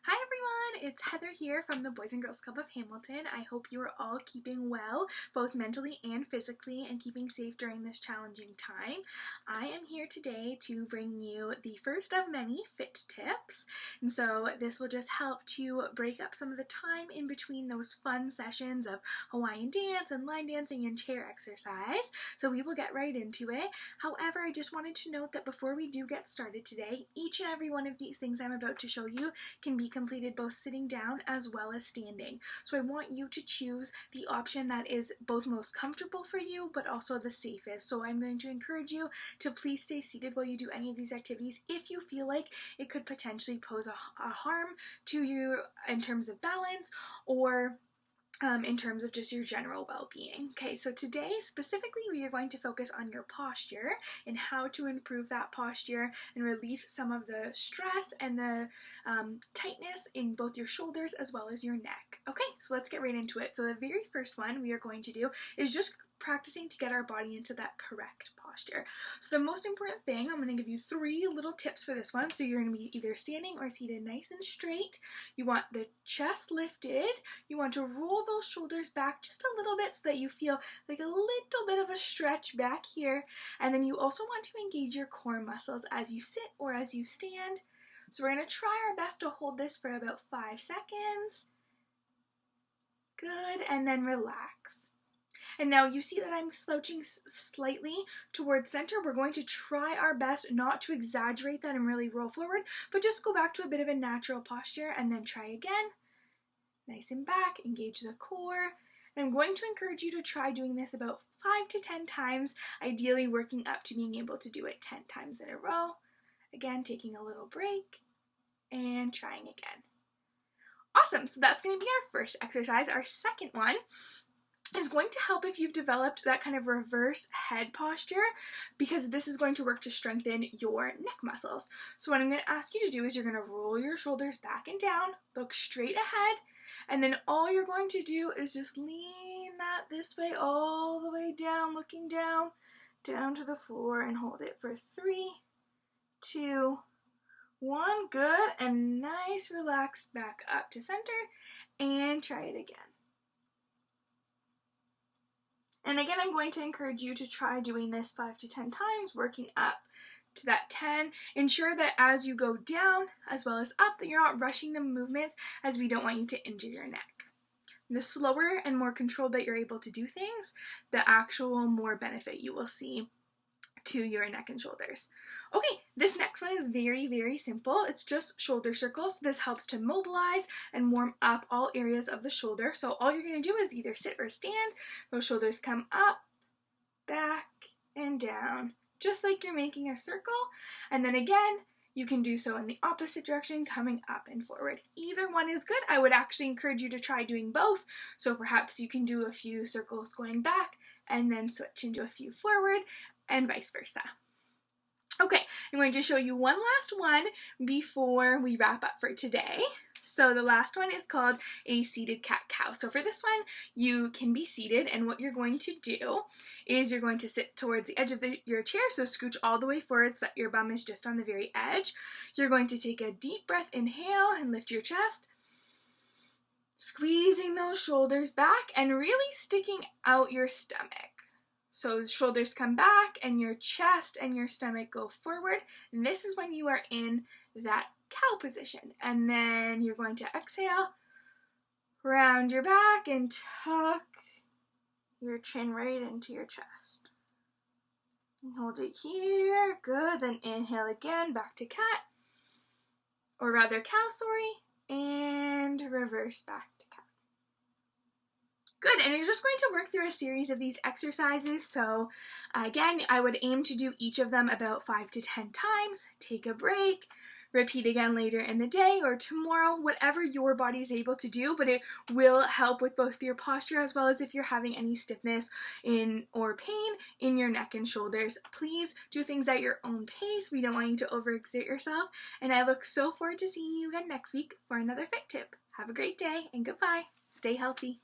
Hi everyone, it's Heather here from the Boys and Girls Club of Hamilton. I hope you are all keeping well, both mentally and physically, and keeping safe during this challenging time. I am here today to bring you the first of many fit tips, and so this will just help to break up some of the time in between those fun sessions of Hawaiian dance and line dancing and chair exercise. So we will get right into it. However, I just wanted to note that before we do get started today, each and every one of these things I'm about to show you can be completed both sitting down as well as standing. So I want you to choose the option that is both most comfortable for you but also the safest. So I'm going to encourage you to please stay seated while you do any of these activities if you feel like it could potentially pose a harm to you in terms of balance or in terms of just your general well-being. Okay, so today specifically we are going to focus on your posture and how to improve that posture and relieve some of the stress and the tightness in both your shoulders as well as your neck. Okay, so let's get right into it. So the very first one we are going to do is just practicing to get our body into that correct posture. So the most important thing, I'm going to give you 3 little tips for this one. So you're going to be either standing or seated nice and straight. You want the chest lifted. You want to roll those shoulders back just a little bit so that you feel like a little bit of a stretch back here. And then you also want to engage your core muscles as you sit or as you stand. So we're going to try our best to hold this for about 5 seconds. Good, and then relax. And now you see that I'm slouching slightly towards center. We're going to try our best not to exaggerate that and really roll forward, but just go back to a bit of a natural posture and then try again. Nice and back, engage the core. And I'm going to encourage you to try doing this about 5 to 10 times, ideally working up to being able to do it 10 times in a row. Again, taking a little break and trying again. Awesome, so that's going to be our first exercise. Our second one is going to help if you've developed that kind of reverse head posture, because this is going to work to strengthen your neck muscles. So what I'm going to ask you to do is you're going to roll your shoulders back and down, look straight ahead, and then all you're going to do is just lean that this way all the way down, looking down to the floor, and hold it for 3, 2, 1. Good, and nice, relaxed back up to center, and try it again. And again, I'm going to encourage you to try doing this 5 to 10 times, working up to that 10. Ensure that as you go down as well as up, that you're not rushing the movements, as we don't want you to injure your neck. The slower and more controlled that you're able to do things, the actual more benefit you will see to your neck and shoulders. Okay, this next one is very, very simple. It's just shoulder circles. This helps to mobilize and warm up all areas of the shoulder. So all you're going to do is either sit or stand. Those shoulders come up, back, and down, just like you're making a circle. And then again, you can do so in the opposite direction, coming up and forward. Either one is good. I would actually encourage you to try doing both. So perhaps you can do a few circles going back and then switch into a few forward, and vice versa. Okay, I'm going to show you one last one before we wrap up for today. So the last one is called a seated cat-cow. So for this one, you can be seated, and what you're going to do is you're going to sit towards the edge of your chair, so scooch all the way forward so that your bum is just on the very edge. You're going to take a deep breath, inhale, and lift your chest, squeezing those shoulders back and really sticking out your stomach. So the shoulders come back and your chest and your stomach go forward. And this is when you are in that cow position. And then you're going to exhale, round your back, and tuck your chin right into your chest. And hold it here. Good. Then inhale again, back to cat. Or rather cow, sorry. And reverse back to cat. Good, and you're just going to work through a series of these exercises. So again, I would aim to do each of them about 5 to 10 times. Take a break, repeat again later in the day or tomorrow, whatever your body is able to do, but it will help with both your posture as well as if you're having any stiffness or pain in your neck and shoulders. Please do things at your own pace. We don't want you to overexert yourself, and I look so forward to seeing you again next week for another fit tip. Have a great day, and goodbye. Stay healthy.